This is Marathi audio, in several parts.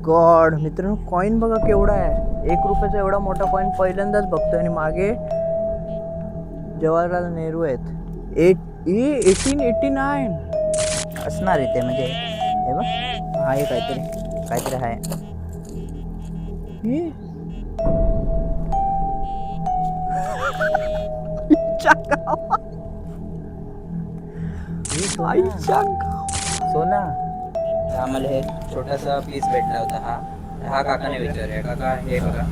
गॉड मित्रांनो, कॉइन बघा केवढा आहे. 1 रुपयाचा एवढा मोठा कॉइन पहिल्यांदाच बघतोय. आणि मागे जवाहरलाल नेहरू आहेत. 1889 असणार इथे, म्हणजे हे बघ, आहे काहीतरी आहे. हे आईच्या सोना. आम्हाला हे छोटासा पीस भेटला होता. हा काकाने विचारले, काका हे बघा.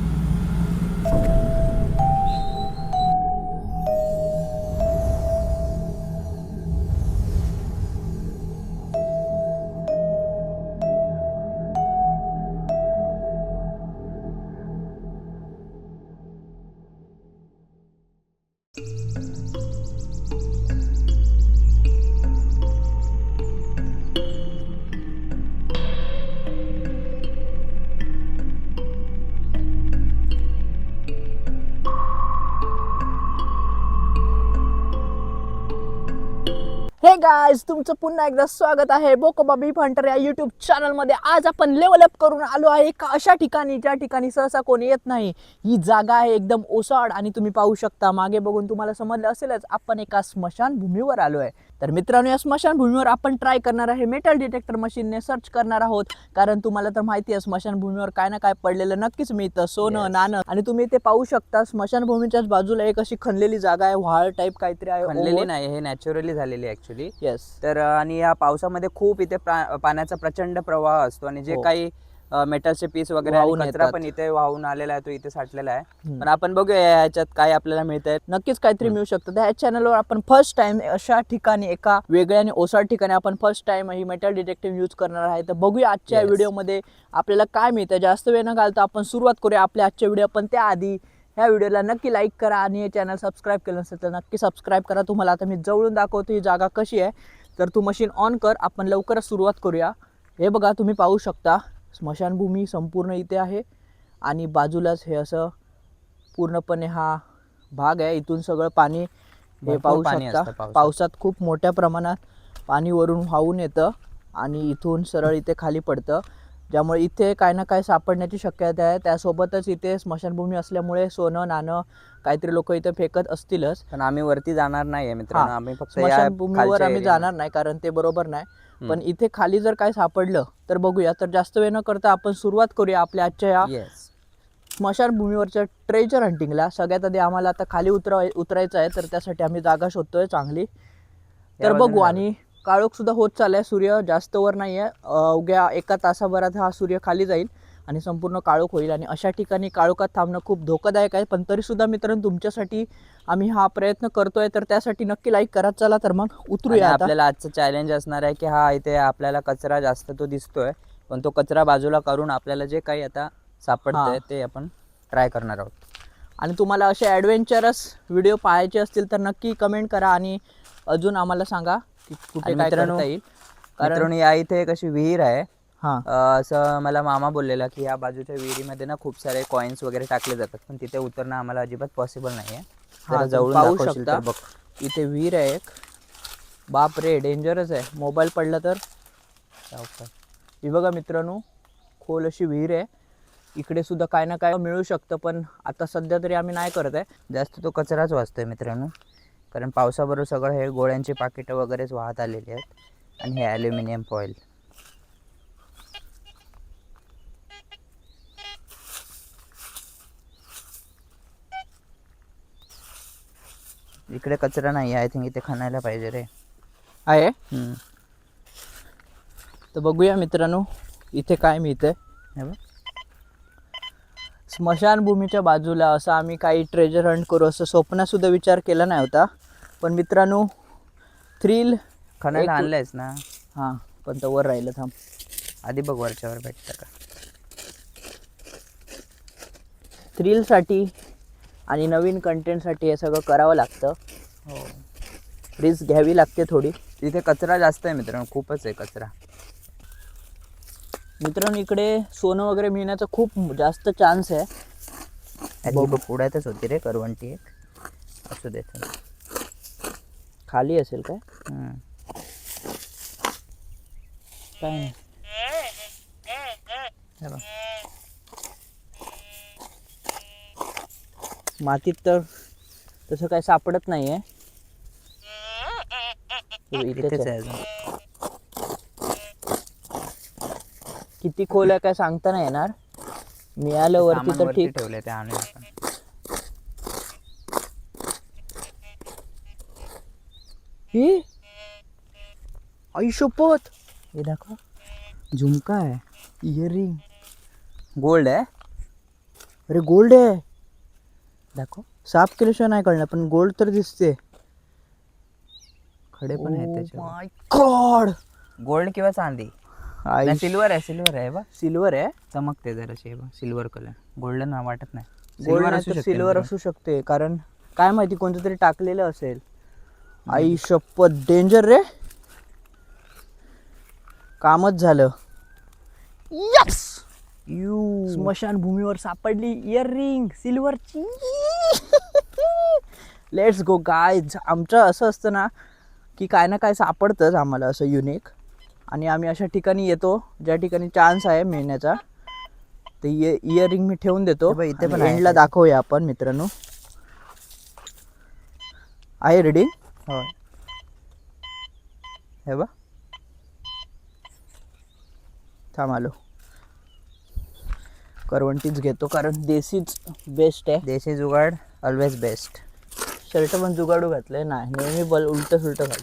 हे गाइस, तुमचं पुन्हा एकदा स्वागत आहे बोकोबा बीफ हंटर या यूट्यूब चॅनलमध्ये. आज आपण लेवल अप करून आलो आहे एका अशा ठिकाणी ज्या ठिकाणी सहसा कोणी येत नाही. ही जागा आहे एकदम ओसाड आणि तुम्ही पाहू शकता मागे बघून तुम्हाला समजलं असेलच आपण एका स्मशानभूमीवर आलो आहे. तर मित्रांनो, या स्मशानभूमीवर आपण ट्राय करणार आहे मेटल डिटेक्टर मशीनने सर्च करणार आहोत. कारण तुम्हाला तर माहिती आहे स्मशानभूमीवर काय ना काय पडलेलं नक्कीच मिळतं, सोनं नाणं. आणि तुम्ही ते पाहू शकता स्मशानभूमीच्याच बाजूला एक अशी खणलेली जागा आहे, व्हाळ टाईप काहीतरी आहे. खणलेली नाही, हे नॅचरली झालेली ऍक्च्युली. येस. तर आणि या पावसामध्ये खूप इथे पाण्याचा प्रचंड प्रवाह असतो आणि जे काही मेटलचे पीस वगैरे आणि कचरा पण इथे वाहून आलेला आहे, तो इथे साठलेला आहे. पण आपण बघूया याच्यात काय आपल्याला मिळतंय. नक्कीच काहीतरी मिळू शकतं. तर ह्या चॅनलवर आपण फर्स्ट टाइम अशा ठिकाणी, एका वेगळ्या आणि ओसाड ठिकाणी आपण फर्स्ट टाइम ही मेटल डिटेक्टिव्ह यूज करणार आहे. तर बघूया आजच्या व्हिडिओमध्ये आपल्याला काय मिळतं. जास्त वेळ न घालता आपण सुरुवात करूया आपल्या आजच्या व्हिडिओ. पण त्याआधी ह्या व्हिडिओला नक्की लाईक करा आणि हे चॅनल सबस्क्राईब केलं नसेल तर नक्की सबस्क्राईब करा. तुम्हाला आता मी जवळून दाखवतो ही जागा कशी आहे. तर तू मशीन ऑन कर, आपण लवकरच सुरुवात करूया. हे बघा, तुम्ही पाहू शकता स्मशानभूमी संपूर्ण इथे आहे आणि बाजूलाच हे असं पूर्णपणे हा भाग आहे. इथून सगळं पाणी हे पाहू शकता. पावसात खूप मोठ्या प्रमाणात पाणी वरून वाहून येतं आणि इथून सरळ इथे खाली पडतं, ज्यामुळे इथे काय ना काय सापडण्याची शक्यता आहे. त्यासोबतच इथे स्मशानभूमी असल्यामुळे सोनं नाणं काहीतरी लोक इथे फेकत असतीलच. पण आम्ही वरती जाणार नाही मित्रांनो, आम्ही फक्त स्मशानभूमीवर आम्ही जाणार नाही कारण ते बरोबर नाही. पण इथे खाली जर काय सापडलं तर बघूया. तर जास्त वेळ न करता आपण सुरुवात करूया आपल्या आजच्या या स्मशानभूमीवरच्या ट्रेजर हंटिंगला. सगळ्यात आधी आम्हाला आता खाली उतरायचं आहे, तर त्यासाठी आम्ही जागा शोधतोय चांगली. तर बघू. आणि काळोख सुद्धा होत चाललाय, सूर्य जास्त वर नाही आहे. अवघ्या 1 तासाभरात हा सूर्य खाली जाईल आणि संपूर्ण काळोख होईल. आणि अशा ठिकाणी काळोखात थांबणं खूप धोकादायक आहे. पण तरीसुद्धा मित्रांनो, तुमच्यासाठी आम्ही हा प्रयत्न करतोय, तर त्यासाठी नक्की लाईक करा. चला तर मग उतरूया. आपल्याला आजचं चॅलेंज असणार आहे की हा इथे आपल्याला कचरा जास्त तो दिसतोय, पण तो कचरा बाजूला करून आपल्याला जे काही आता सापडतंय ते आपण ट्राय करणार आहोत. आणि तुम्हाला असे ॲडव्हेंचरस व्हिडिओ पाहायचे असतील तर नक्की कमेंट करा आणि अजून आम्हाला सांगा की कुठे काय करता येईल. कारण या इथे एक अशी विहीर आहे. असं मला मामा बोललेला की या बाजूच्या विहिरीमध्ये ना खूप सारे कॉइन्स वगैरे टाकले जातात, पण तिथे उतरणं आम्हाला अजिबात पॉसिबल नाही आहे. जवळून पाहू शकता बघ, इथे विहीर आहे एक. बाप रे, डेंजरस आहे. मोबाईल पडला तर. ही बघा मित्रांनो, खोल अशी विहीर आहे. इकडे सुद्धा काय ना काय मिळू शकतं, पण आता सध्या तरी आम्ही नाही करत आहे. जास्त तो कचराच वाचतोय मित्रांनो, कारण पावसाबरोबर सगळं हे गोळ्यांची पाकिटं वगैरेच वाहत आलेली आहेत आणि हे ॲल्युमिनियम फॉईल. इकडे कचरा नाही, आय थिंक इथे खणायला पाहिजे रे. आहे. तर बघूया मित्रांनो इथे काय मिळतंय. स्मशानभूमीच्या बाजूला असं आम्ही काही ट्रेजर हंट करू असं स्वप्नातसुद्धा विचार केला नाही होता. पण मित्रांनो, थ्रिल खणायला आणलंयच ना. हां, पण तर वर राहिलं. थांब, आधी बघ वरच्यावर भेटतं का. थ्रिलसाठी आणि नवीन कंटेंटसाठी हे सगळं करावं लागतं. रिस्क घ्यावी लागते थोडी. तिथे कचरा जास्त आहे मित्रांनो, खूपच आहे कचरा. मित्रांनो, इकडे सोनं वगैरे मिळण्याचा खूप जास्त चान्स आहे. पुढ्यातच होती रे करवंटी एक. असू दे, खाली असेल काय काय नाही. हे बघ. मातीत तर तसं काही सापडत नाहीये. इथेच इथेच आहे. आहे अजून. किती खोल आहे काय सांगता नाही येणार. मिळालं वरती सामान तर वरती ठीक. ठेवलंय ते आणूया आपण. ही आई शपथ, हे दाखव. झुमका आहे, इयरिंग. गोल्ड आहे. अरे गोल्ड आहे. दाखव. साफ केल्याशिवाय नाही कळणार, पण गोल्ड तर दिसते. खडे पण आहेत त्याचे. माय गॉड. गोल्ड किंवा चांदी. आई सिल्वर आहे बा. सिल्वर आहे. चमकते जराशी बा. Silver colour. गोल्डन वाटत नाही. गोल्ड सिल्वर नाही असू तर शकते सिल्वर मित्रांनो. असू शकते, कारण काय माहिती कोणतं तरी टाकलेलं असेल. आई शपथ, डेंजर रे. कामच झालं. यस, स्मशानभूमीवर सापडली इयरिंग सिल्वरची. Let's go guys. आमचं असं असतं ना की काय ना काय सापडतंच आम्हाला असं युनिक, आणि आम्ही अशा ठिकाणी येतो ज्या ठिकाणी चान्स आहे मिळण्याचा. ते इयरिंग मी ठेवून देतो. हे बघ, इथे पण आहे एंडला काही. दाखवूया आपण मित्रांनो. आहे रीडिंग. होय. हे बा. थांब आलो. करवंटीच घेतो कारण देशीच बेस्ट आहे. देशी जुगाड ऑलवेज बेस्ट. शर्ट पण जुगाडू घातलंय. नाही, नेहमी उलट सुलट घाल.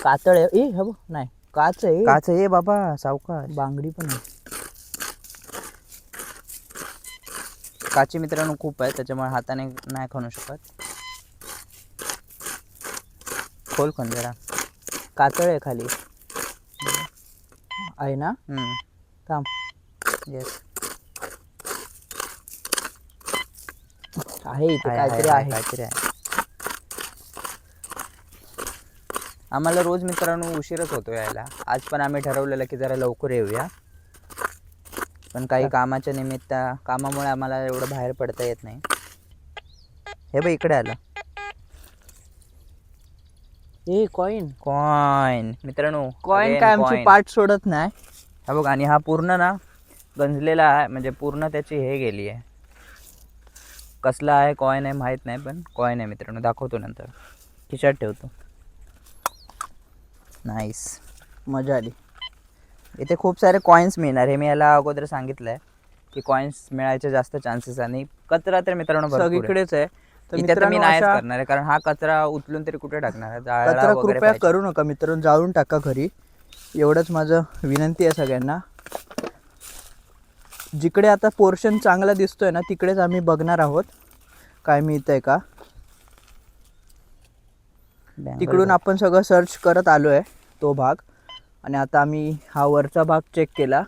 कातळ आहे. ए हो नाही, काच आहे. काच आहे बाबा, सावकाश. बांगडी पण आहे. काची मित्रांनो खूप आहे, त्याच्यामुळे हाताने नाही खणू शकत. खोल खण जरा. कातळ आहे खाली. आहे ना. थांब. येस. आहे इथे काहीतरी आहे. काहीतरी आहे. आम्हाला रोज मित्रांनो उशीरच होतो यायला. आज पण आम्ही ठरवलेलं की जरा लवकर येऊया, पण काही कामाच्या निमित्त कामामुळे आम्हाला एवढं बाहेर पडता येत नाही. हे बघ इकडे आलं. A coin. कॉइन मित्रांनो. कॉइन again काय आमची coin. पाठ सोडत नाही. हा बघ, आणि हा पूर्ण ना गंजलेला आहे, म्हणजे पूर्ण त्याची हे गेली आहे. कसला आहे कॉइन आहे माहीत नाही, पण कॉइन आहे मित्रांनो. दाखवतो नंतर. खिशात ठेवतो. नाईस. मजा आली. इथे खूप सारे कॉइन्स मिळणार. हे मी याला अगोदर सांगितलं आहे की कॉइन्स मिळायचे जास्त चान्सेस. आणि कचरा तर मित्रांनो भरपूर आहे. सगळीकडेच आहे. तर इथे तर मी मित्रांनो नाहीच अशा करणार आहे, कारण हा कचरा उचलून तरी कुठे टाकणार आहे. जाळला कचरा वगैरे कृपया पाहिजे. करू नका मित्रांनो, जाळून टाका घरी. एवढंच माझं विनंती आहे सगळ्यांना. जिकडे आता पोर्शन चांगला दिसतोय ना तिकडेच आम्ही बघणार आहोत काय मिळतंय का. तिकडून आपण सगळं सर्च करत आलो आहे तो भाग, आणि आता आम्ही हा वरचा भाग चेक केला.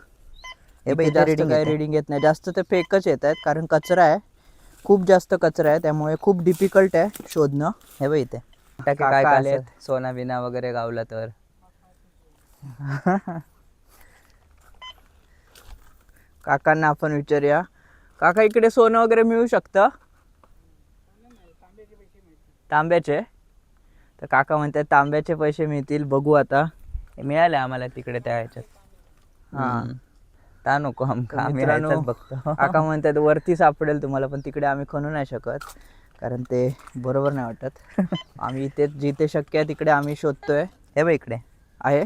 हे बघ, इथे इथे जास्त reading काही येते. रिडिंग येत नाही. जास्त ते फेकच येत आहेत कारण कचरा आहे. खूप जास्त कचरा आहे, त्यामुळे खूप डिफिकल्ट आहे शोधणं. हे बघ इथे काय काका काय आलेत. असं सोना बिना वगैरे गावला तर. काकांना आपण विचारूया. काका इकडे सोनं वगैरे मिळू शकतं? तांब्याचे. तर काका म्हणतात तांब्याचे पैसे मिळतील. बघू आता. हे मिळाले आम्हाला तिकडे त्या ह्याच्यात. हा. ता नको आम्ही मित्रांनो, ह्याच्यात बघतो. काका म्हणतात वरती सापडेल तुम्हाला, पण तिकडे आम्ही खणू नाही शकत कारण ते बरोबर नाही वाटत. आम्ही इथे जिथे शक्य आहे तिकडे आम्ही शोधतोय. हे बघ इकडे आहे.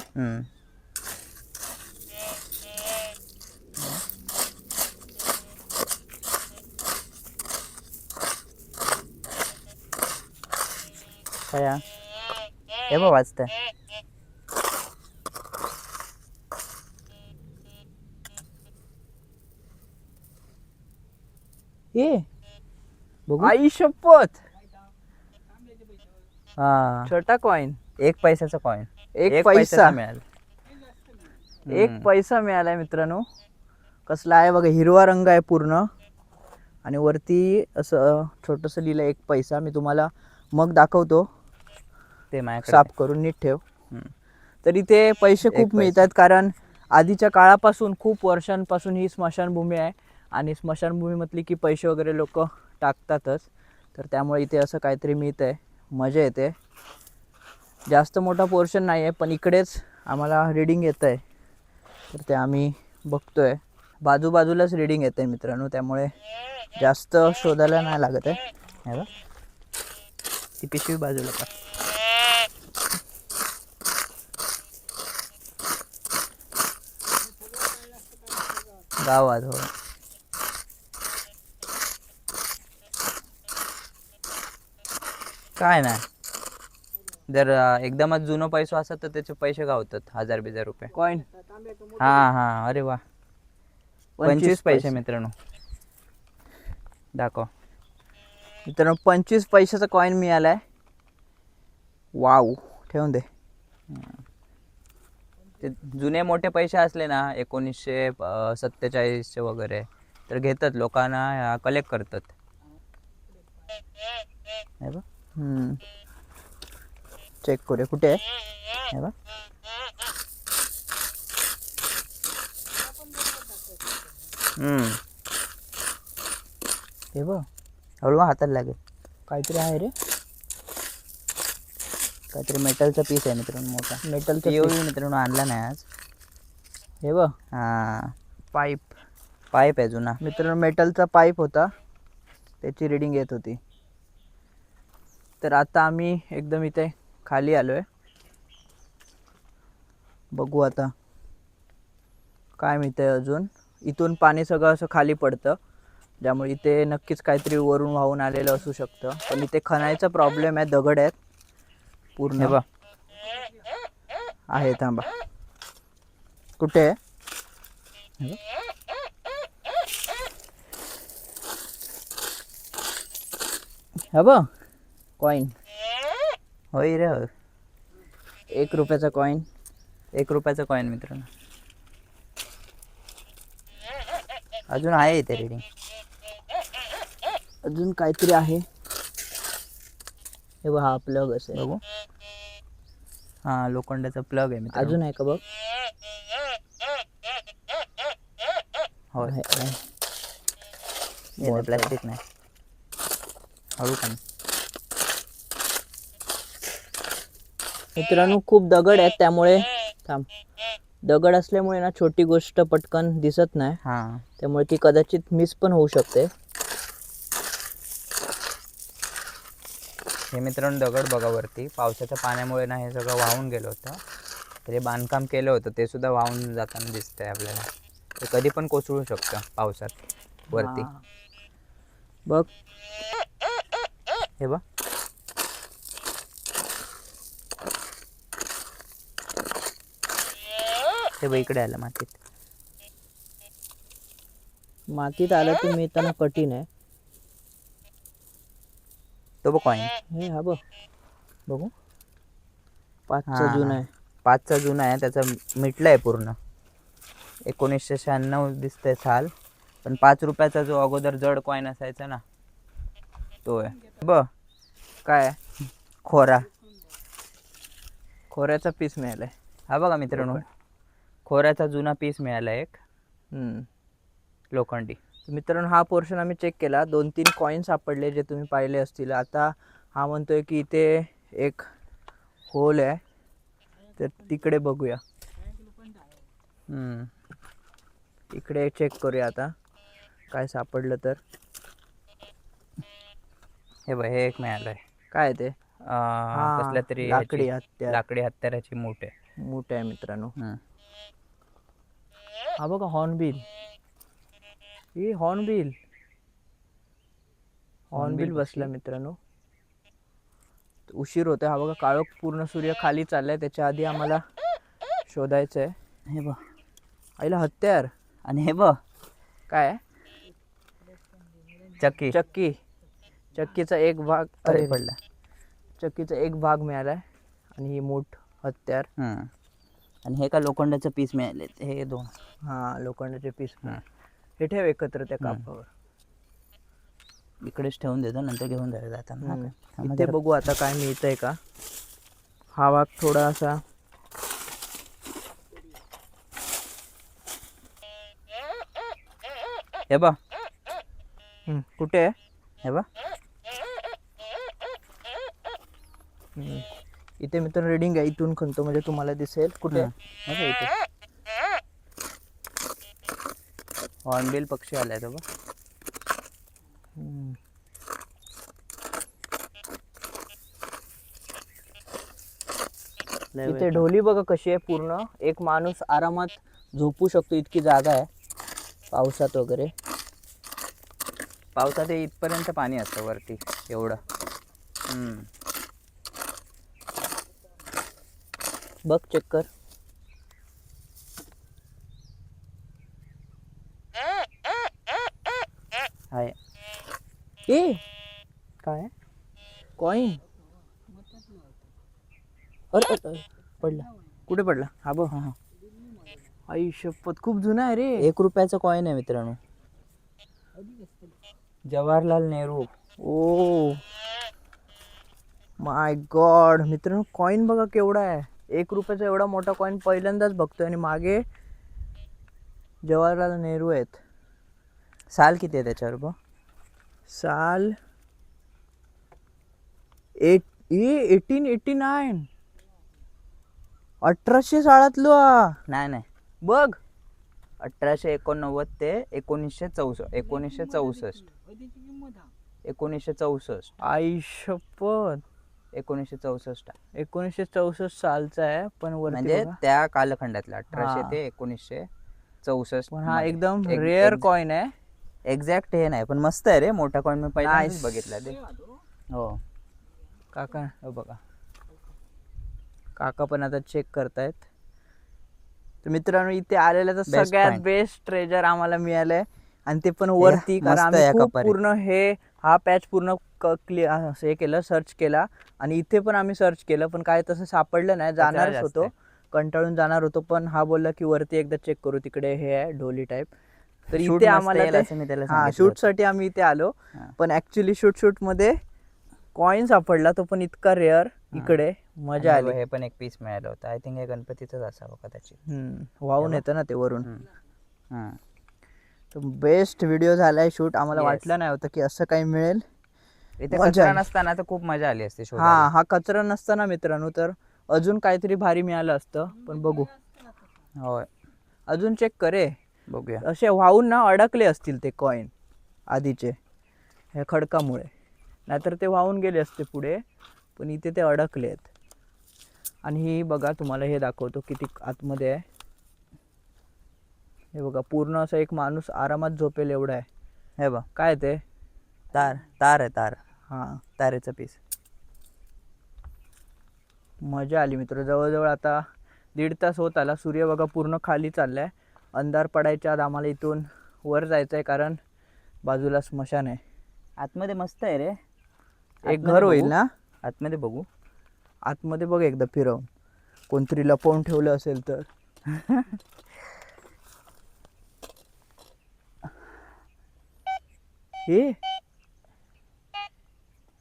काय हे बघ वाचतंय. हे बघू. आई शपथ. हा, छोटा कॉइन. 1 पैशाचा कॉइन. एक पैसा मिळाला. 1 पैसा मिळालाय मित्रांनो. कसला आहे बघा, हिरवा रंग आहे पूर्ण, आणि वरती असं छोटंसं लिहिलं 1 पैसा. मी तुम्हाला मग दाखवतो ते माझ्याकडे. साफ करून. नीट ठेव. हम्म. तर इथे पैसे खूप पैसा. मिळतात कारण आधीच्या काळापासून खूप वर्षांपासून ही स्मशानभूमी आहे, आणि स्मशानभूमीमधली की पैसे वगैरे लोक टाकतातच. तर त्यामुळे इथे असं काहीतरी मिळतं आहे. मजा येते. जास्त मोठा पोर्शन नाही आहे, पण इकडेच आम्हाला रिडिंग येतं आहे. तर ते आम्ही बघतोय. बाजूबाजूलाच रिडिंग येते मित्रांनो, त्यामुळे जास्त शोधायला नाही लागत आहे. हे बघ, ती पिशवी बाजूला का गावात. हो, काय नाही, जर एकदमच जुनं पैसे असत तर त्याचे पैसे गावतात 1000 रुपये. कॉईन. हा, अरे वा, 25 पैसे मित्रांनो. दाखव मित्रांनो, 25 पैशाचा कॉईन मिळालाय. वाव, ठेवून दे. ते जुने मोठे पैसे असले ना 1947 वगैरे तर घेतात, लोकांना कलेक्ट करतात. हे बघ, चेक करूया कुठे आहे. हे बघ, हे बघ, हळू हाताला लागेल. काहीतरी आहे रे. काहीतरी मेटलचा पीस आहे मित्रांनो, मोठा मेटलचा मित्रांनो आणला नाही आज. हे बघ, हा, पाईप आहे जुना मित्रांनो. मेटलचा पाईप होता, त्याची रिडिंग येत होती. तर आता आम्ही एकदम इथे खाली आलोय. बघू आता काय मिळतंय अजून. इथून पाणी सगळं असं खाली पडतं, त्यामुळे इथे नक्कीच काहीतरी वरून वाहून आलेलं असू शकतं. पण इथे खणायचा प्रॉब्लेम आहे, दगड आहेत पूर्ण. बघ, आहे, थांबा, कुठे आहे. हे बघ, कॉईन. होय रे, 1 रुपयाचा कॉईन. 1 रुपयाचा कॉईन मित्रांनो. अजून आहे इथे रिडिंग, अजून काहीतरी आहे. हे बघ, हा प्लग असेल. बघू. हा, लोखंडाचा प्लग आहे मित्रांनो. अजून आहे का बघ. होय, प्लास्टिक नाही. हळू पण मित्रांनो, खूप दगड आहेत, त्यामुळे थांब. दगड असल्यामुळे ना छोटी गोष्ट पटकन दिसत नाही, हा, त्यामुळे ती कदाचित मिस पण होऊ शकते. हे मित्रांनो दगड बघा वरती, पावसाच्या पाण्यामुळे ना हे सगळं वाहून गेलं होतं. तर हे बांधकाम केलं होतं ते सुद्धा वाहून जाताना दिसतंय आपल्याला. ते कधी पण कोसळू शकतं पावसात वरती. बघ, हे बघ, हे बघ, इकडे आलं मातीत. मातीत आलं तर मिळताना कठीण आहे. तो बघ कॉईन. हे हा बघ, बघू, 5चा जुना आहे. 5चा जुना आहे, त्याचा मिटलाय पूर्ण. 1996 दिसतंय साल. पण 5 रुपयाचा जो अगोदर जड कॉईन असायचा ना, तो आहे. बघ, काय खोऱ्याचा पीस मिळालाय. हा बघा मित्रांनो, खोऱ्याचा जुना पीस मिळाला एक लोखंडी. मित्रांनो, हा पोर्शन आम्ही चेक केला. 2-3 कॉईन सापडले जे तुम्ही पाहिले असतील. आता हा म्हणतोय की इथे एक होल आहे, तर तिकडे बघूया. इकडे चेक करूया आता काय सापडलं तर. हे बघ, हे एक मिळालंय. काय ते. कसल्या तरी लाकडी हत्याराची मूठ आहे. मूठ आहे मित्रांनो. हा बघा, हॉर्नबिल. ही हॉर्नबिल बसला मित्रांनो. उशीर होतोय. हा बघा, काळोख पूर्ण, सूर्य खाली चाललाय. त्याच्या आधी आम्हाला शोधायचं आहे. हे बघ, आईला हत्यार. आणि हे बघ काय, चक्कीचा एक भाग. अरे पडला. चक्कीचा एक भाग मिळालाय आणि ही मूठ हत्यार. आणि हे का लोखंडाचं पीस मिळाले, हे 2. हा, लोखंडाचे पीस. हे ठेव एकत्र त्या कापावर. इकडेच ठेवून देतो, नंतर घेऊन जायला जाताना. इथे बघू आता काय मिळतंय का. हा भाग थोडासा. हे बघ, कुठे आहे. हे बघ, इथे मित्रांनो रिडिंग आहे. इथून खणतो म्हणजे तुम्हाला दिसेल कुठे. इथे हॉर्नबिल पक्षी आलाय तो बघ. लय इथे वेळ ढोली बघा कशी आहे, पूर्ण एक माणूस आरामात झोपू शकतो इतकी जागा आहे पावसात वगैरे. पावसात हे इथपर्यंत पाणी असतं वरती एवढं. बघ चेक कर. आहे. ए काय कॉइन. अरे अरे, पडला. कुठे पडला? हा बघ. हा. आई शपथ, खूप जुना आहे रे. 1 रुपयाचं कॉइन आहे मित्रांनो. Jawaharlal Nehru. Oh my God मित्रांनो, कॉइन बघा केवढा आहे. 1 रुपयाचा एवढा मोठा कॉइन पहिल्यांदाच बघतोय. आणि मागे जवाहरलाल नेहरू आहेत. साल किती आहे त्याच्यावर बघ. साल 1889. 1800 सालातलं. नाही बघ 1889 ते 1964. 1964. आई शपथ, 1964 1964 सालचा आहे. पण वरती म्हणजे बघा. त्या कालखंडातला 1800 हा. ते 1964. पण हा एकदम रेअर कॉइन आहे. एक्झॅक्ट हे नाही, पण मस्त आहे रे. मोठा कॉइन मी पहिल्यांदाच Nice. बघितला ते. हो काका हो बघा. काका पण आता चेक करतायत. तर मित्रांनो, इथे आलेलं तर Best सगळ्यात find. बेस्ट ट्रेजर आम्हाला मिळालंय. आणि ते पण वरती. कारण मस्त आम्ही आहे खूप कपारीत. पूर्ण हा पॅच पूर्ण हे केलं, सर्च केला. आणि इथे पण आम्ही सर्च केलं, पण काय तसं सापडलं नाही. जाणारच जास्त होतो, आहे. कंटाळून जाणार होतो, पण हा बोलला की वरती एकदा चेक करू, तिकडे हे आहे ढोली टाईप. तर Shoot इथे मस्त आम्हाला येईल ते असं मी त्याला हा सांगितलं शूट होतं. साठी आम्ही इथे आलो. हा. पण ऍक्च्युली शूट मध्ये कॉइन सापडला, तो पण इतका रेअर. इकडे मजा आणि आली. हे पण एक पीस मिळालं होतं. आय थिंक हे गणपतीचंच असावं कदाचित. वाहून येतं ना ते वरून. हम्म. बेस्ट व्हिडिओ झालाय शूट. आम्हाला Yes. वाटलं नाही होतं की असं काही मिळेल. इथे मजा कचरा आली. नसताना तर खूप मजा आली असते हा शोधायला. हा कचरा नसताना मित्रांनो, तर अजून काहीतरी भारी मिळालं असतं. पण बघू, होय अजून चेक करे. बघूया. असे वाहून ना अडकले असतील ते कॉइन आधीचे, ह्या खडकामुळे. नाहीतर ते वाहून गेले असते पुढे, पण इथे ते अडकले आहेत. आणि ही बघा, तुम्हाला हे दाखवतो किती आतमध्ये आहे. हे बघा, पूर्ण असं एक माणूस आरामात झोपेल एवढा आहे. हे बघ, काय ते तार आहे. हां, तारेचा पीस. मजा आली मित्र. जवळजवळ आता 1.5 तास होत आला. सूर्य बघा पूर्ण खाली चाललाय. अंधार पडायच्या आत आम्हाला इथून वर जायचं आहे, कारण बाजूला स्मशान आहे. आतमध्ये मस्त आहे रे. एक आतमध्ये घर होईल बघू? ना. आतमध्ये बघू. आतमध्ये बघ एकदा फिरवून, कोणतरी लपवून ठेवलं असेल तर. हे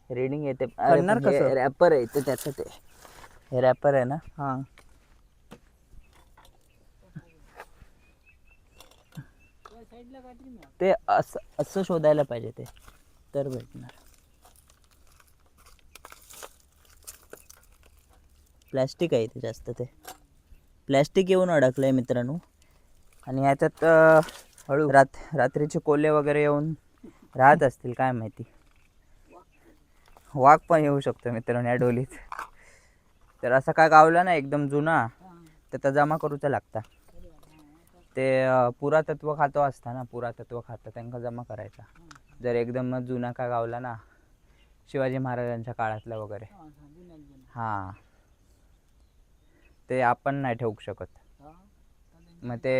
रीडिंग येते. करणार कसं? रॅपर आहे ते त्याचं. ते हे रॅपर आहे ना. हां, ते असं शोधायला पाहिजे ते, तर भेटणार. प्लॅस्टिक आहे ते जास्त. ते प्लॅस्टिक येऊन अडकलंय मित्रांनो. आणि ह्याच्यात हळू. रात्रीचे कोल्हे वगैरे येऊन राहत असतील, काय माहिती. वाघ पण येऊ शकतो मित्रांनो या डोलीत. तर असं काय गावला ना एकदम जुना, तर त्या जमा करूचा लागता. ते पुरातत्व खातं असतं ना, पुरातत्व खातं, त्यांना जमा करायचा. जर एकदम जुना का गावला ना, शिवाजी महाराजांच्या काळातला वगैरे, हां, ते आपण नाही ठेवू शकत. मग ते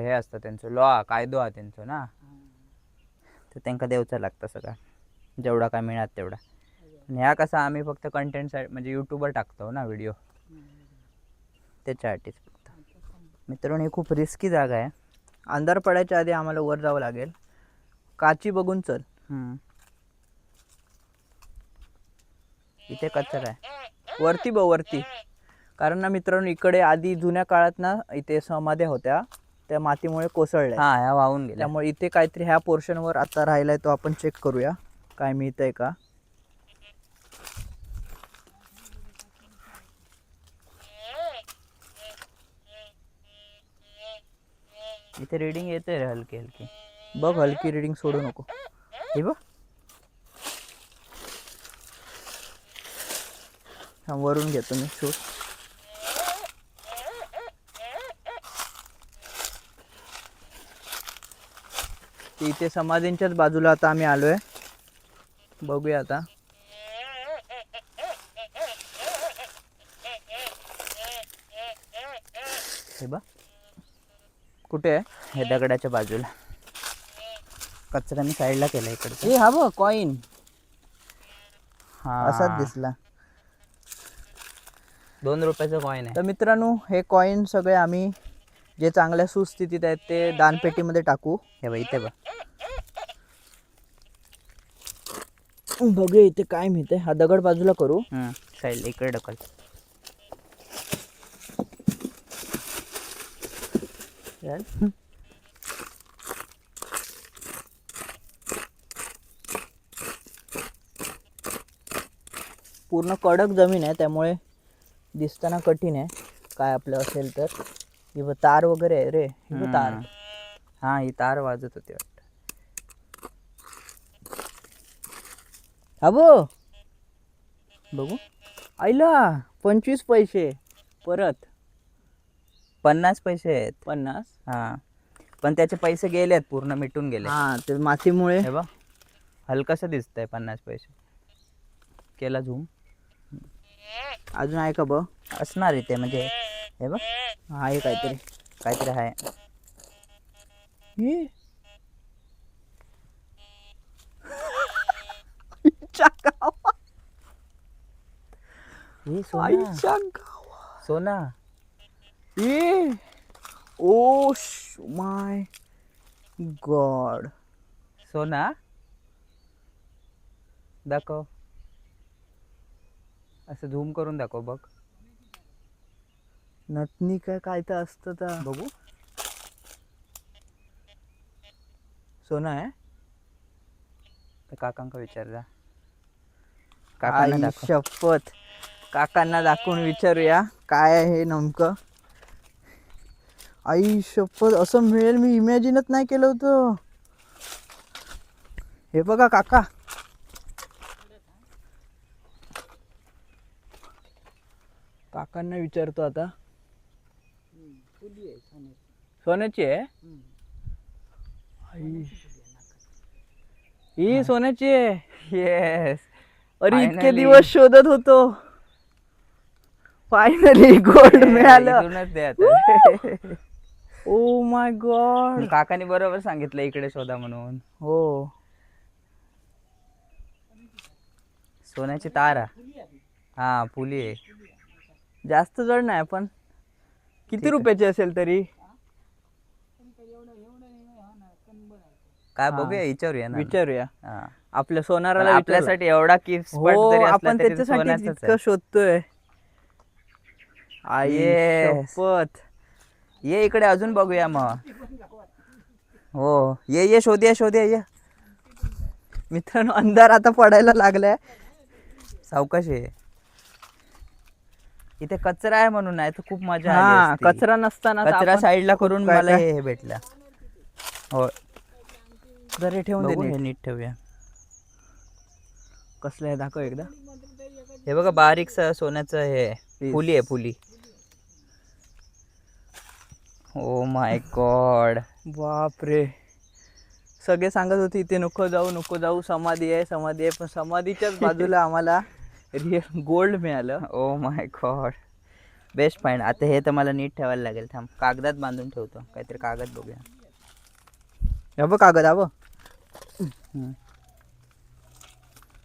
हे असतं त्यांचं लॉ, कायदो आहे त्यांचं ना, तर त्यांना देऊचं लागतं सगळं, जेवढा काय मिळत तेवढा. आणि ह्या कसं आम्ही फक्त कंटेंट म्हणजे यूट्यूबवर टाकतो ना व्हिडिओ, त्याच्यासाठीच फक्त. मित्रांनो, ही खूप रिस्की जागा आहे. अंधार पडायच्या आधी आम्हाला वर जावं लागेल. काची बघून चल. इथे कचरा आहे. वरती वरती. कारण ना मित्रांनो, इकडे आधी जुन्या काळात ना इथे समाध्या होत्या, त्या मातीमुळे कोसळल्या. हां, ह्या वाहून गेल्या. त्यामुळे इथे काहीतरी ह्या पोर्शनवर आता राहिलाय, तो आपण चेक करूया काय मिळतंय का. इथे रिडिंग येते रे हलकी हलकी. बघ हलकी रिडिंग सोडू नको. हे बघ हा, वरून घेतो मी शूट. इथे समाधींच्याच बाजूला आता आम्ही आलोय. बघूया आता. हे बघ कुठे आहे? हे दगडाच्या बाजूला. कचरा मी साईडला केला इकडे. ए हा बघ कॉइन हा असाच दिसला. 2 रुपयाचं कॉइन आहे. तर मित्रांनो हे कॉइन सगळे आम्ही जे चांगल्या सुस्थितीत आहेत ते दानपेटीमध्ये टाकू. हे बघ इथे बघ. बघूया इथे काय मिळते. हा दगड बाजूला करू. साईडला इकडे ढकल. चल. पूर्ण कडक जमीन आहे त्यामुळे दिसताना कठीण आहे काय आपलं असेल तर. ही बघ तार वगैरे आहे रे. ही बघ तार. हा ही तार वाजत होती वाटतं. हा बघ बघू. आईला 25 पैसे परत. 50 पैसे आहेत. 50. हा पण त्याचे पैसे गेलेत पूर्ण मिटून गेले. हा ते मातीमुळे. हे बघ हलकसं दिसतंय 50 पैसे. केला झूम. अजून आहे का बघ? असणार इथे म्हणजे. हे बघ आहे काहीतरी. काहीतरी आहे. हे हे सोना. आईच्या गावात. सोना. ए ओ माय गॉड. सोना दाखव. असं झूम करून दाखव बघ. नथनी काय काय तर असतं तर बघू. सोनं आहे. तर काकांका विचार जा. आई शपथ. काकांना दाखवून विचारूया काय आहे हे नेमकं. आई शपथ असं मिळेल मी इमॅजिनच नाही केलं होतं. हे बघा काका. काकांना विचारतो आता. सोन्याची आहे. आई ही सोन्याची आहे. येस. अरे इतके Finally. दिवस शोधत होतो. फायनली गोल्ड मिळालं. इथूनच दे आता. Oh my God. काकाने बरोबर सांगितलं इकडे शोधा म्हणून. हो सोन्याची तार. हा फुली आहे. जास्त जड नाही पण. किती रुपयाची असेल तरी? काय हा. बघूया विचारूया ना. विचारूया हा. आपल्या पण सोनाराला. आपल्यासाठी एवढा गिफ्ट हो आपण त्याच्यासाठी इतकं शोधतोय. आई Yes. शपथ. ये इकडे अजून बघूया मग. हो ये शोधूया शोधूया ये. मित्रांनो अंधार आता पडायला लागलाय. सावकाश आहे. इथे कचरा आहे म्हणून नाही तर खूप मजा आली हा असती. कचरा नसताना तर कचरा आपण साईडला करून काय मला काय- हे भेटला. हो जरी ठेवून दे बघू हे नीट. नीट ठेवूया. कसलं आहे दाखव एकदा. हे बघा बारीक सोन्याचं हे Piece. फुली आहे फुली. Oh my God. बापरे. सगळे सांगत होते इथे नको जाऊ नको जाऊ. समाधी आहे समाधी आहे. पण समाधीच्याच बाजूला आम्हाला रिअल गोल्ड मिळालं. Oh my God. Best find. आता हे तर मला नीट ठेवायला लागेल. थांब कागदात बांधून ठेवतो. काहीतरी कागद बघूया. हा बघ कागद. हा बघ हम्म.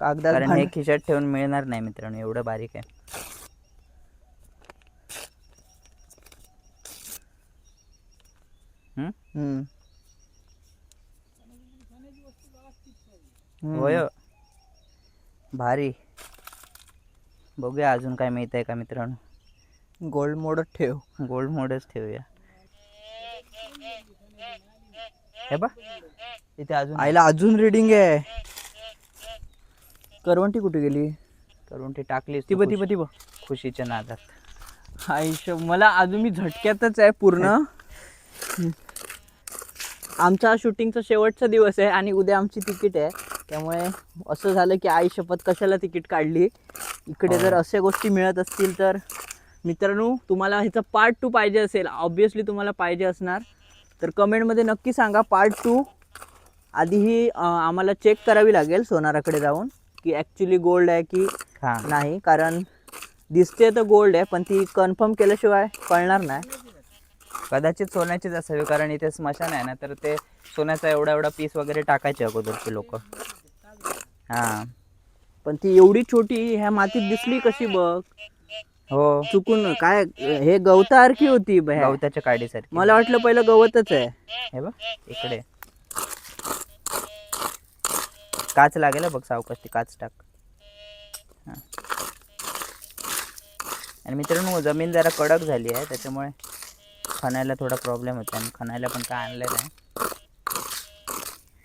कागदात कारण हे बांध- खिशात ठेवून मिळणार नाही मित्रांनो. एवढं बारीक आहे. हम्म. होय भारी. बघूया अजून काय मिळतंय का मित्रांनो. गोल्ड मोडच ठेव. गोल्ड मोडच ठेवूया. हे बघ इथे अजून आईला अजून रिडिंग आहे. करवंटी कुठे गेली? करून ती टाकली ती बघ ती बघ ती बघ. खुशीच्या नादात. आयुष्य मला अजून मी झटक्यातच आहे पूर्ण. आमचा शूटिंगचा शेवटचा दिवस आहे आणि उद्या आमची तिकीट आहे. त्यामुळे असं झालं की आई शपथ कशाला तिकीट काढली. इकडे जर अशा गोष्टी मिळत असतील तर मित्रांनो, तुम्हाला ह्याचा पार्ट 2 पाहिजे असेल, ऑब्विसली तुम्हाला पाहिजे असणार, तर कमेंटमध्ये नक्की सांगा पार्ट 2. आधीही आम्हाला चेक करावी लागेल सोनाराकडे जाऊन की ॲक्च्युली गोल्ड आहे की नाही, कारण दिसते तर गोल्ड आहे पण ती कन्फर्म केल्याशिवाय कळणार नाही. कदाचित सोन्याचीच असावी, कारण इथे स्मशान आहे ना, तर ते सोन्याचा एवढा एवढा पीस वगैरे टाकायचे अगोदरचे लोक. हा, पण ती एवढी छोटी ह्या मातीत दिसली कशी बघ. हो, चुकून काय हे गवतासारखी होती गवताच्या काडीसारखी. मला वाटलं पहिलं गवतच आहे. हे बघ इकडे काच लागेल बघ, सावकाश ती काच टाक. हा. आणि मित्रांनो, जमीन जरा कडक झाली आहे, त्याच्यामुळे खणायला थोडा प्रॉब्लेम होता आणि खणायला पण काय आणलं नाही.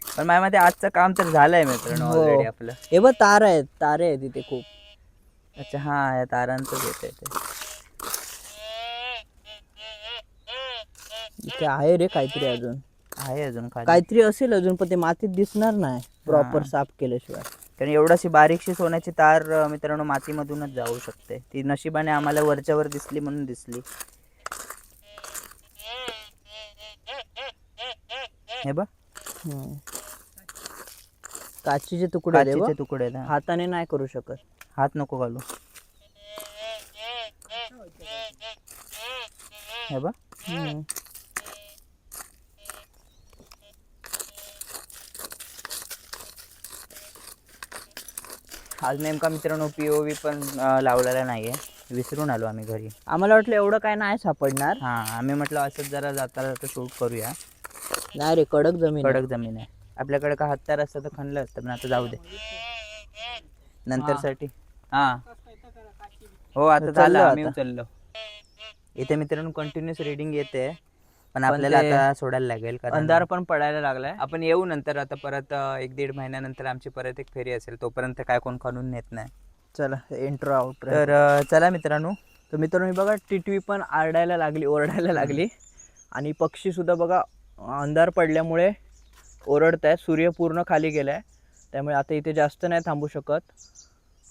पण माझ्या मते आजचं काम तर झालंय मित्रांनो ऑलरेडी आपलं. हे बघ तारे आहेत तिथे खूप. अच्छा, हा, या तारांचंच येतंय ते. इथे आहे रे काहीतरी अजून. आहे अजून खाली काहीतरी असेल अजून, पण ते मातीत दिसणार नाही प्रॉपर साफ केल्याशिवाय. कारण एवढीशी बारीकशी सोन्याची तार मित्रांनो मातीमधूनच जाऊ शकते. ती नशिबाने आम्हाला वरच्यावर दिसली म्हणून दिसली. हे बघ, काचीचे तुकडे आहेत, काचेचे तुकडे आहेत. हाताने नाही करू शकत. हात नको घालू. हे बघ, आज नेमका मित्रांनो POV पण लावलेला नाहीये, विसरून आलो आम्ही घरी. आम्हाला वाटलं एवढं काय नाही सापडणार. हा, आम्ही म्हटलं असंच जरा जाता जाता शूट करूया. नाही रे, कडक जमीन आहे. आपल्याकडे का हत्यार असतं तर खणलं असतं, पण आता जाऊ दे नंतर साठी. हा, हो, आता झालं, आम्ही उचललो. इथे मित्रांनो कंटिन्युअस रीडिंग येते, पण आपल्याला आता सोडायला लागेल कारण अंधार पण पडायला लागलाय. आपण येऊ नंतर. आता परत 1-1.5 महिन्यानंतर आमची परत एक फेरी असेल, तोपर्यंत काय कोण खणून नेत नाही. चला इंट्रो आउट. तर चला मित्रांनो. तर मित्रांनो बघा, टिटवी पण ओरडायला लागली आणि पक्षी सुद्धा बघा अंधार पडल्यामुळे ओरडत आहे. सूर्य पूर्ण खाली गेलाय, त्यामुळे आता इथे जास्त नाही थांबू शकत.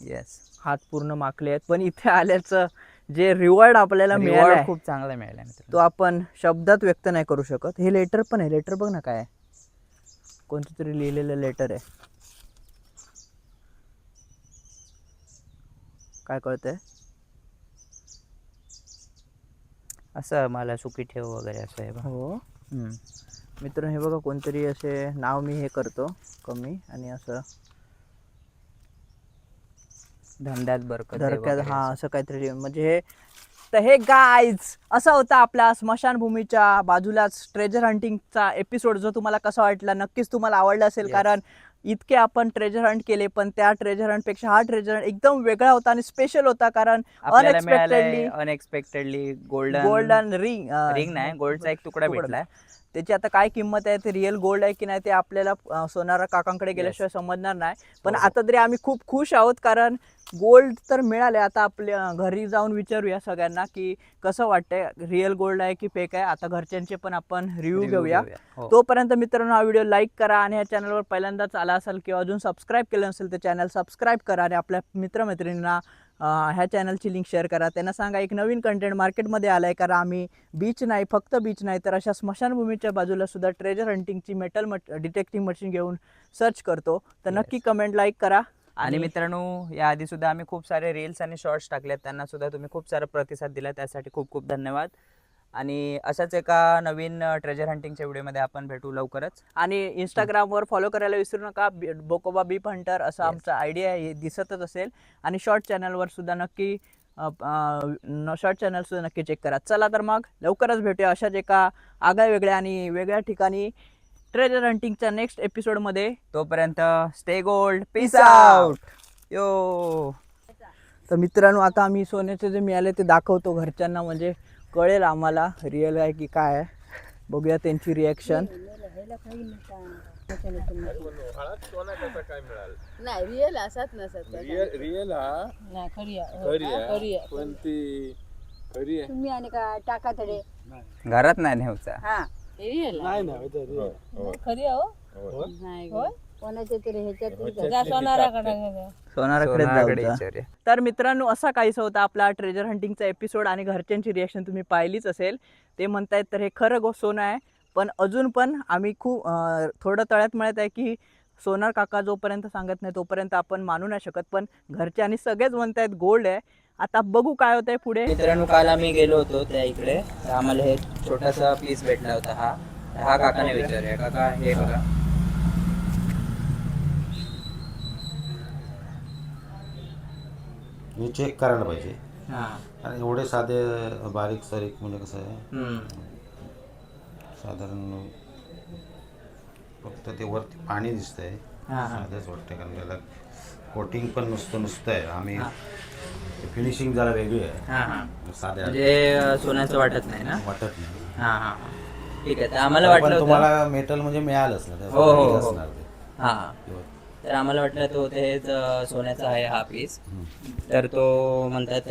येस, हात पूर्ण माकले आहेत, पण इथे आल्याचं जे रिवॉर्ड आपल्याला मिळालं खूप चांगला मिळाला, तो आपण शब्दात व्यक्त नाही करू शकत. हे लेटर पण आहे. लेटर बघ ना, काय कोणतं तरी लिहिलेलं लेटर आहे. काय कळतंय? असं मला सुखी ठेव वगैरे असं आहे. हो मित्र, हे बघा कोणतरी असे नाव मी हे करतो कमी आणि असं धंद्यात बरकत हा, असं काहीतरी. म्हणजे हे तर हे गाईज असा होता आपला स्मशानभूमीच्या बाजूलाच ट्रेजर हंटिंगचा एपिसोड. जो तुम्हाला कसा वाटला, नक्कीच तुम्हाला आवडला असेल. कारण इतके आपण ट्रेजर हंट केले, पण त्या ट्रेजर हंट पेक्षा हा ट्रेजर हंट एकदम वेगळा होता आणि स्पेशल होता. कारण अनएक्सपेक्टेडली गोल्डन रिंग नाही, गोल्डचा एक तुकडा भेटलाय. त्याची आता काय किंमत आहे, ते रिअल गोल्ड आहे की नाही, ते आपल्याला सोनारा काकांकडे गेल्याशिवाय समजणार नाही. पण आता तरी आम्ही खूप खुश आहोत, कारण गोल्ड तर मिळाले. आता आपल्या घरी जाऊन विचारूया सगळ्यांना की कसं वाटतंय, रिअल गोल्ड आहे की फेक आहे. आता घरच्यांचे पण आपण रिव्ह्यू घेऊया. तोपर्यंत मित्रांनो हा व्हिडिओ लाईक करा आणि ह्या चॅनलवर पहिल्यांदाच आला असाल किंवा अजून सबस्क्राईब केलं नसेल तर चॅनल सबस्क्राईब करा आणि आपल्या मित्रमैत्रिणींना ह्या चॅनलची लिंक शेअर करा. त्यांना सांगा एक नवीन कंटेंट मार्केटमध्ये आला आहे. कारण आम्ही फक्त बीच नाही तर अशा स्मशानभूमीच्या बाजूला सुद्धा ट्रेजर हंटिंगची मेटल डिटेक्टिंग मशीन घेऊन सर्च करतो. तर नक्की कमेंट लाईक करा. आणि मित्रांनो, याआधी सुद्धा आम्ही खूप सारे रील्स आणि शॉर्ट्स टाकलेत, त्यांना सुद्धा तुम्ही खूप सारा प्रतिसाद दिला, त्यासाठी खूप खूप धन्यवाद. आणि अशाच एका नवीन ट्रेजर हंटिंगच्या व्हिडिओमध्ये आपण भेटू लवकरच. आणि इंस्टाग्रामवर फॉलो करायला विसरू नका. बोकोबा बीप हंटर असं आमचा आयडिया आहे, दिसतच असेल. आणि शॉर्ट चॅनलवर सुद्धा नक्की चेक करा. चला तर मग लवकरच भेटूया अशाच एका आगळ्या आणि वेगळ्या ठिकाणी ट्रेजर हंटिंगच्या नेक्स्ट एपिसोडमध्ये. तोपर्यंत स्टे गोल्ड, पीस आउट. यो. तर मित्रांनो, आता आम्ही सोन्याचे जे मिळाले ते दाखवतो घरच्यांना, म्हणजे कळेल आम्हाला रिअल आहे की काय आहे. बघूया त्यांची रिॲक्शन. नाही, रिअल असाच नसत. रिअल हा नाही, खरी पण ती खरी आहे. तुम्ही आणि का टाका तडे घरात नाही नेऊचा. हा, रिअल खरी आहे हो नाही गं. कोणाच्या तरी ह्याच्यात जा सोनाराकडे सोनाराकडे सोनाराकडे जाऊ विचारूया. तर मित्रांनो असा काहीसा होता आपला ट्रेजर हंटिंगचा एपिसोड आणि घरच्यांची रिॲक्शन तुम्ही पाहिलीच असेल. ते म्हणतायत तर हे खरं सोनं आहे, पण अजून पण आम्ही खूप थोडं तळ्यात मळ्यात आहे की सोनार काका जोपर्यंत सांगत नाही तोपर्यंत आपण मानू नाही शकत. पण घरचे आणि सगळेच म्हणतायत गोल्ड आहे. आता बघू काय होतंय पुढे. मित्रांनो काल आम्ही गेलो होतो त्या इकडे, तर आम्हाला हे छोटासा पीस भेटला होता. हा काकाने विचारूया. काका हे बघा, हे चेक करायला पाहिजे. हा आणि एवढे साधे बारीक सारीक म्हणजे कसं आहे, हम्म. साधारण फक्त ते वरती पाणी दिसतंय. हा. साधेच वाटतं, कारण त्याला कोटिंग पण नुसतं आहे. आम्ही फिनिशिंग जरा वेगळी आहे. हा हा साध्या म्हणजे सोन्याचं वाटत नाही ना. वाटत नाही. हा हा हा. ठीक आहे. तर आम्हाला पण वाटलं होतं तुम्हाला मेटल म्हणजे मिळालंच ना, हो, हो, हो. असणार ते. हा तर आम्हाला वाटलं तो तेच सोन्याचा आहे हा पीस. तर तो म्हणतात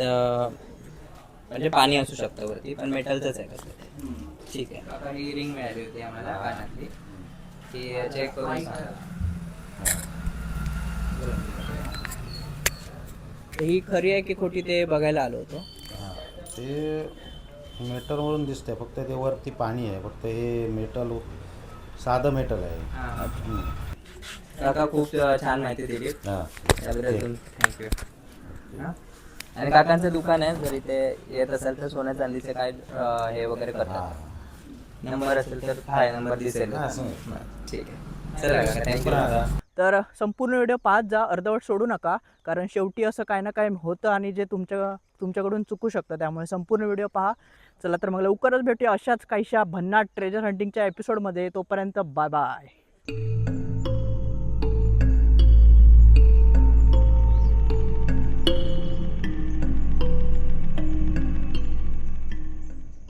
म्हणजे पाणी असू शकतं वरती, पण मेटलचंच आहे कसं ते. ठीक आहे. काका ही रिंग मिळाली होती आम्हाला कानातली, ती चेक करून सांगा. ही खरी आहे की खोटी ते बघायला आलो होतो. हा. ते मेटलवरून दिसतंय, फक्त ते वरती पाणी आहे. फक्त हे मेटल साधं मेटल आहे. हम्म. काका खूप छान माहिती दिली हा. त्याबद्दल थँक्यू. आणि काकांचं दुकान आहे, जर इथे येत असेल तर सोन्या चांदीचे काय हे वगैरे करतात. नंबर असेल तर हाय नंबर दिसेल. हा, असं. ठीक आहे. चला काका थँक्यू. तर संपूर्ण व्हिडिओ पाहत जा, अर्धवट सोडू नका, कारण शेवटी असं काय ना काय होतं आणि जे तुमच्याकडून चुकू शकतं. त्यामुळे संपूर्ण व्हिडिओ पहा. चला तर मग लवकरच भेटूया अशाच काहीशा भन्नाट ट्रेजर हंटिंगच्या एपिसोडमध्ये. तोपर्यंत बाय बाय.